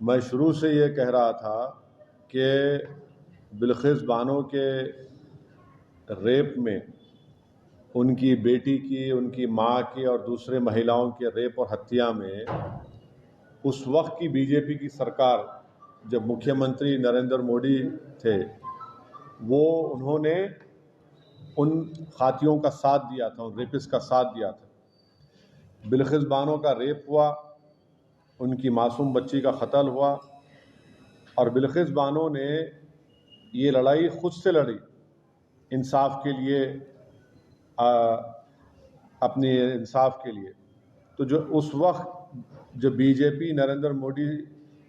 मैं शुरू से ये कह रहा था कि बिल्किस बानो के रेप में, उनकी बेटी की, उनकी माँ की और दूसरे महिलाओं के रेप और हत्या में उस वक्त की बीजेपी की सरकार, जब मुख्यमंत्री नरेंद्र मोदी थे, उन्होंने उन खातियों का साथ दिया था, उन रेपिस्ट का साथ दिया था। बिल्किस बानो का रेप हुआ, उनकी मासूम बच्ची का कत्ल हुआ और बिल्किस बानो ने ये लड़ाई खुद से लड़ी इंसाफ के लिए, अपने इंसाफ के लिए। तो जो उस वक्त जो बीजेपी नरेंद्र मोदी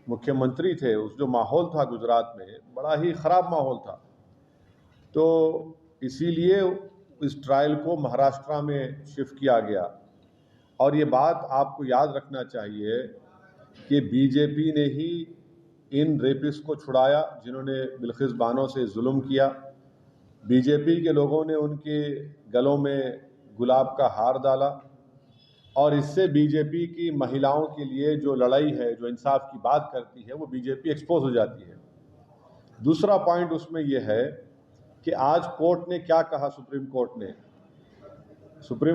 मुख्यमंत्री थे, उस जो माहौल था गुजरात में, बड़ा ही ख़राब माहौल था। तो इसीलिए इस ट्रायल को महाराष्ट्र में शिफ्ट किया गया। और ये बात आपको याद रखना चाहिए कि बीजेपी ने ही इन रेपिस्ट को छुड़ाया जिन्होंने बिल्किस बानो से जुल्म किया। बीजेपी के लोगों ने उनके गलों में गुलाब का हार डाला और इससे बीजेपी की महिलाओं के लिए जो लड़ाई है, जो इंसाफ की बात करती है, वो बीजेपी एक्सपोज हो जाती है। दूसरा पॉइंट उसमें यह है कि आज कोर्ट ने क्या कहा, सुप्रीम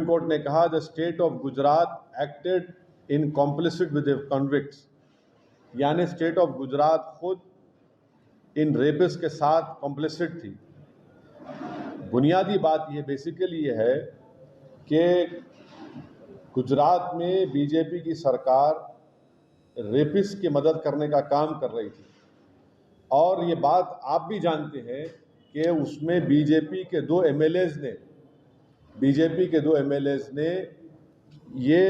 कोर्ट ने कहा the state of Gujarat acted in complicit with convicts, यानी स्टेट ऑफ गुजरात खुद इन रेपिस्ट के साथ कॉम्प्लिसिट थी। बुनियादी बात ये बेसिकली ये है कि गुजरात में बीजेपी की सरकार रेपिस्ट की मदद करने का काम कर रही थी और ये बात आप भी जानते हैं कि उसमें बीजेपी के दो एमएलएज ने ये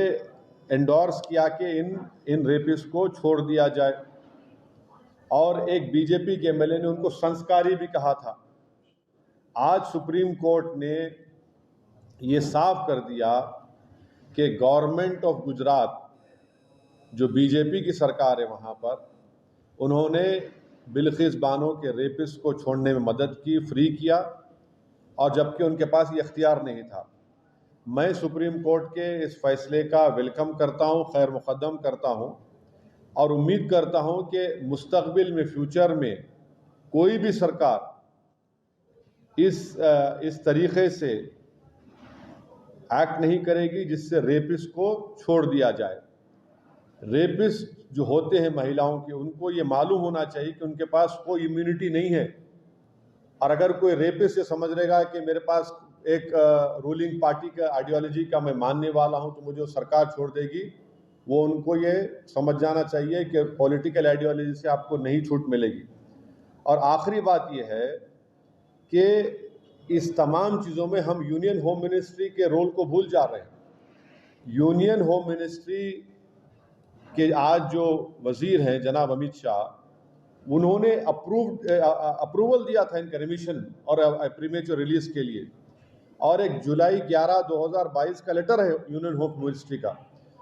एंडोर्स किया कि इन रेपिस्ट को छोड़ दिया जाए और एक बीजेपी के एमएलए ने उनको संस्कारी भी कहा था। आज सुप्रीम कोर्ट ने ये साफ कर दिया कि गवर्नमेंट ऑफ गुजरात, जो बीजेपी की सरकार है वहाँ पर, उन्होंने बिल्किस बानो के रेपिस्ट को छोड़ने में मदद की, फ्री किया, और जबकि उनके पास ये इख्तियार नहीं था। मैं सुप्रीम कोर्ट के इस फैसले का वेलकम करता हूँ, खैर मुक़द्दम करता हूँ और उम्मीद करता हूँ कि मुस्तक़बिल में, फ्यूचर में कोई भी सरकार इस तरीक़े से एक्ट नहीं करेगी जिससे रेपिस्ट को छोड़ दिया जाए। रेपिस्ट जो होते हैं महिलाओं के, उनको ये मालूम होना चाहिए कि उनके पास कोई इम्यूनिटी नहीं है, और अगर कोई रेपिस्ट ये समझ लेगा कि मेरे पास एक रूलिंग पार्टी का आइडियोलॉजी का मैं मानने वाला हूं तो मुझे वो सरकार छोड़ देगी, वो उनको ये समझ जाना चाहिए कि पॉलिटिकल आइडियोलॉजी से आपको नहीं छूट मिलेगी। और आखिरी बात ये है कि इस तमाम चीज़ों में हम यूनियन होम मिनिस्ट्री के रोल को भूल जा रहे हैं। यूनियन होम मिनिस्ट्री के आज जो वज़ीर हैं जनाब अमित शाह, उन्होंने अप्रूवल दिया था इनका रिमिशन और प्रीमेच्योर रिलीज के लिए, और एक जुलाई 11, 2022 का लेटर है यूनियन होम मिनिस्ट्री का।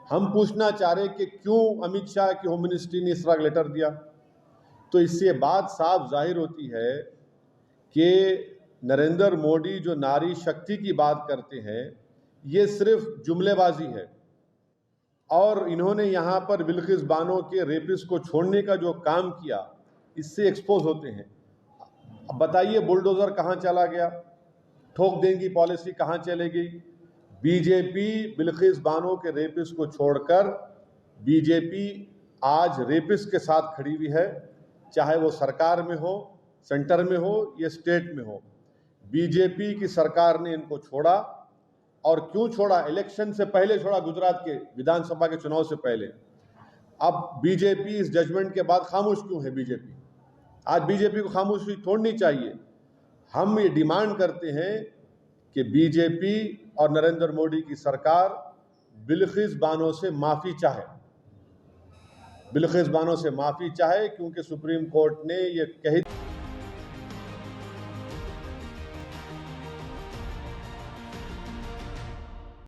हम पूछना चाह रहे कि क्यों अमित शाह की होम मिनिस्ट्री ने इस तरह लेटर दिया। तो इससे बात साफ जाहिर होती है कि नरेंद्र मोदी जो नारी शक्ति की बात करते हैं, ये सिर्फ जुमलेबाजी है, और इन्होंने यहाँ पर बिल्किस बानो के रेपिस्ट को छोड़ने का जो काम किया, इससे एक्सपोज होते हैं। अब बताइए बुलडोज़र कहाँ चला गया, ठोक देंगी पॉलिसी कहाँ चले गई। बीजेपी बिल्किस बानो के रेपिस्ट को छोड़कर बीजेपी आज रेपिस्ट के साथ खड़ी हुई है, चाहे वो सरकार में हो, सेंटर में हो या स्टेट में हो। बीजेपी की सरकार ने इनको छोड़ा, और क्यों छोड़ा? इलेक्शन से पहले छोड़ा, गुजरात के विधानसभा के चुनाव से पहले। अब बीजेपी इस जजमेंट के बाद खामोश क्यों है? बीजेपी आज बीजेपी को खामोशी तोड़नी चाहिए। हम ये डिमांड करते हैं कि बीजेपी और नरेंद्र मोदी की सरकार बिल्किस बानो से माफ़ी चाहे, क्योंकि सुप्रीम कोर्ट ने ये कही